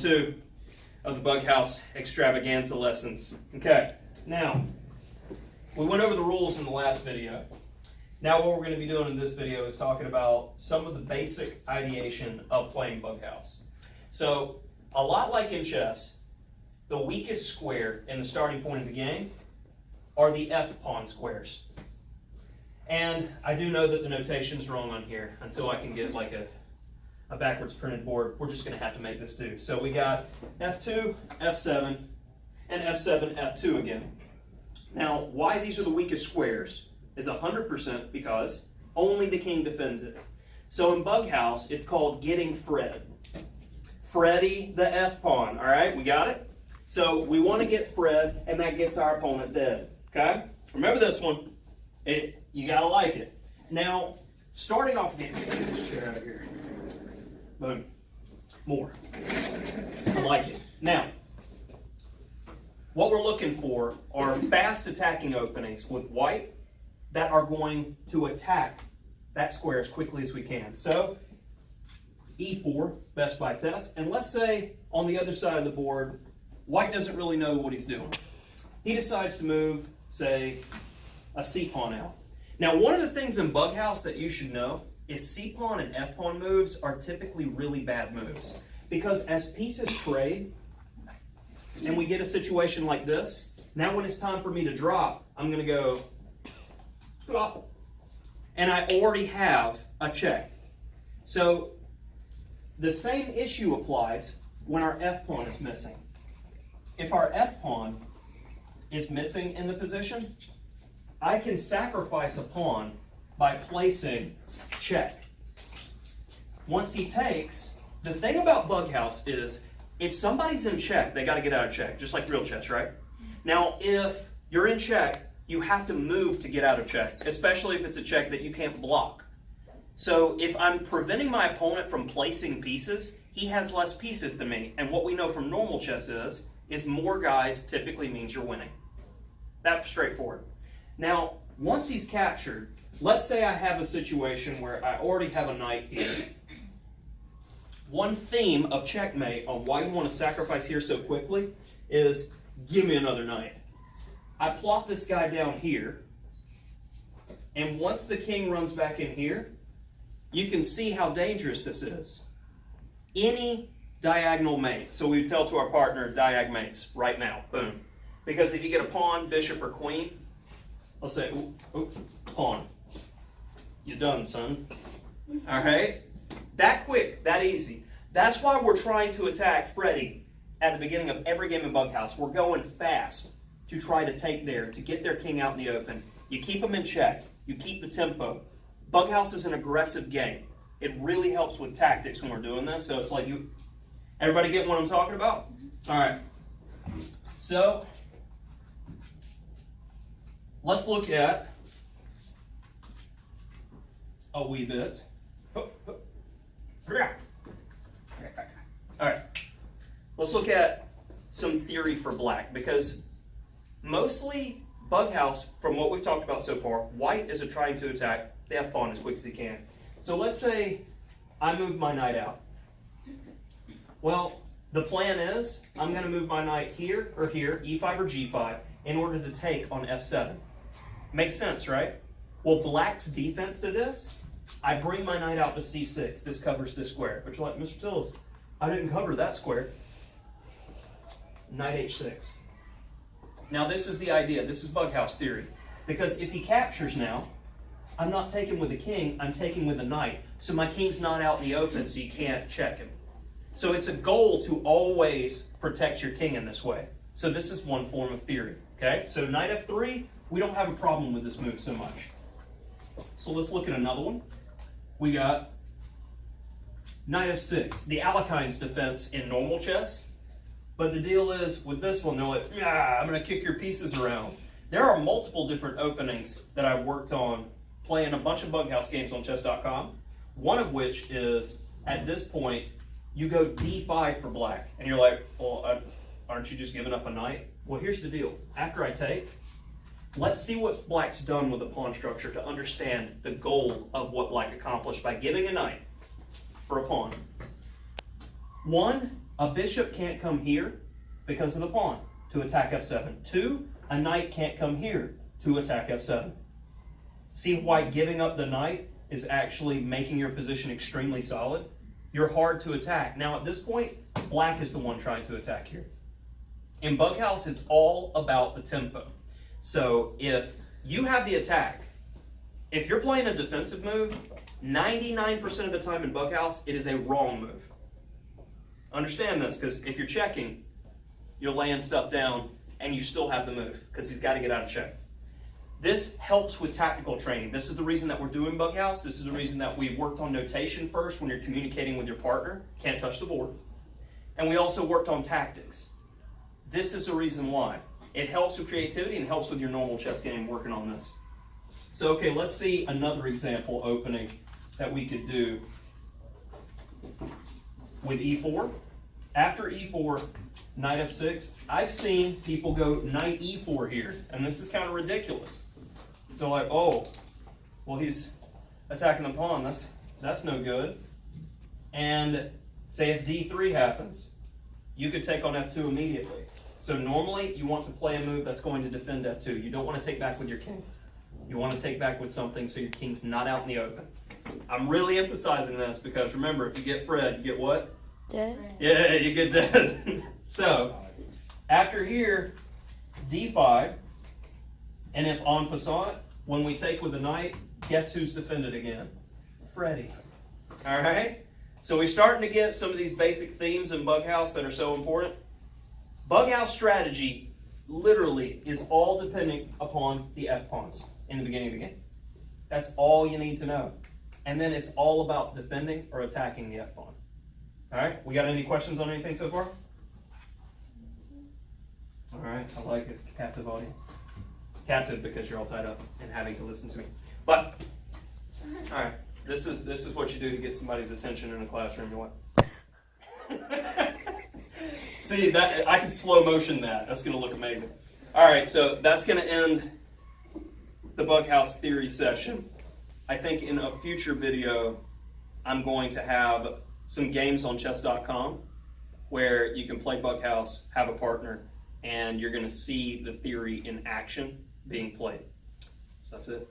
round 2 of the Bughouse extravaganza lessons. Okay, now, we went over the rules in the last video. Now what we're going to be doing in this video is talking about some of the basic ideation of playing Bughouse. So, a lot like in chess, the weakest square in the starting point of the game are the F-pawn squares. And I do know that the notation's wrong on here until I can get like a backwards printed board. We're just going to have to make this do. So we got F2, F7, and F7, F2 again. Now, why these are the weakest squares is 100% because only the king defends it. So in Bughouse, it's called getting Fred. Freddy the F-pawn, all right? We got it? So we want to get Fred, and that gets our opponent dead, okay? Remember this one. You got to like it. Now, starting off again, let's get this chair out of here. Boom. More. I like it. Now, what we're looking for are fast attacking openings with white that are going to attack that square as quickly as we can. So, E4, best by test. And let's say on the other side of the board, white doesn't really know what he's doing. He decides to move, say, a C-pawn out. Now, one of the things in Bughouse that you should know is C-pawn and F-pawn moves are typically really bad moves. Because as pieces trade, and we get a situation like this, now when it's time for me to drop, I'm going to go, plop, and I already have a check. So, the same issue applies when our F-pawn is missing. If our F-pawn is missing in the position, I can sacrifice a pawn by placing check. Once he takes, the thing about Bughouse is if somebody's in check, they got to get out of check, just like real chess, right? Now, if you're in check, you have to move to get out of check, especially if it's a check that you can't block. So if I'm preventing my opponent from placing pieces, he has less pieces than me. And what we know from normal chess is more guys typically means you're winning. That's straightforward. Now, once he's captured, let's say I have a situation where I already have a knight here. One theme of checkmate on why you want to sacrifice here so quickly is, give me another knight. I plop this guy down here, and once the king runs back in here, you can see how dangerous this is. Any diagonal mate, so we tell to our partner, diag mates, right now, boom. Because if you get a pawn, bishop, or queen, let's say, pawn. You're done, son. All right? That quick, that easy. That's why we're trying to attack Freddy at the beginning of every game in Bughouse. We're going fast to try to take there, to get their king out in the open. You keep them in check. You keep the tempo. Bughouse is an aggressive game. It really helps with tactics when we're doing this. So it's like everybody get what I'm talking about? All right. So, let's look at a wee bit. All right. Let's look at some theory for black, because mostly Bughouse, from what we've talked about so far, white is trying to attack the F-pawn as quick as he can. So let's say I move my knight out. Well, the plan is I'm going to move my knight here or here, E5 or G5, in order to take on F7. Makes sense, right? Well, black's defense to this, I bring my knight out to C6. This covers this square. But you're like, Mr. Tillis, I didn't cover that square. Knight H6. Now, this is the idea. This is Bughouse theory. Because if he captures now, I'm not taking with the king, I'm taking with the knight. So my king's not out in the open, so you can't check him. So it's a goal to always protect your king in this way. So this is one form of theory. Okay? So knight F3, we don't have a problem with this move so much. So let's look at another one. We got knight F6, the Alekhines defense in normal chess. But the deal is, with this one, they're like, yeah, I'm going to kick your pieces around. There are multiple different openings that I've worked on playing a bunch of Bughouse games on chess.com. One of which is, at this point, you go D5 for black. And you're like, well, aren't you just giving up a knight? Well, here's the deal. After I take, let's see what black's done with the pawn structure to understand the goal of what black accomplished by giving a knight for a pawn. One, A bishop can't come here because of the pawn to attack f7. 2, a knight can't come here to attack f7. See why giving up the knight is actually making your position extremely solid? You're hard to attack. Now at this point, black is the one trying to attack here. In Bughouse, it's all about the tempo. So if you have the attack, if you're playing a defensive move, 99% of the time in Bughouse, it is a wrong move. Understand this, because if you're checking, you're laying stuff down and you still have the move, because he's got to get out of check. This helps with tactical training. This is the reason that we're doing Bughouse. This is the reason that we worked on notation first when you're communicating with your partner. Can't touch the board. And we also worked on tactics. This is the reason why. It helps with creativity and helps with your normal chess game working on this. So, okay, let's see another example opening that we could do with e4. After e4, knight f6, I've seen people go knight e4 here, and this is kind of ridiculous. So like, oh, well, he's attacking the pawn. That's no good. And say if d3 happens, you could take on f2 immediately. So normally you want to play a move that's going to defend f2. You don't want to take back with your king. You want to take back with something so your king's not out in the open. I'm really emphasizing this because remember, if you get Fred, you get what? Dead. Yeah, you get dead. So after here, d5, and if en passant, when we take with the knight, guess who's defended again? Freddie. All right? So we're starting to get some of these basic themes in Bughouse that are so important. Bughouse strategy literally is all depending upon the f-pawns in the beginning of the game. That's all you need to know. And then it's all about defending or attacking the f-pawn. All right, we got any questions on anything so far? All right, I like it. Captive audience. Captive because you're all tied up and having to listen to me. But, all right, this is what you do to get somebody's attention in a classroom. You what? See, that I can slow motion that. That's going to look amazing. All right, so that's going to end the Bughouse theory session. I think in a future video, I'm going to have some games on chess.com where you can play Bughouse, have a partner, and you're going to see the theory in action being played. So that's it.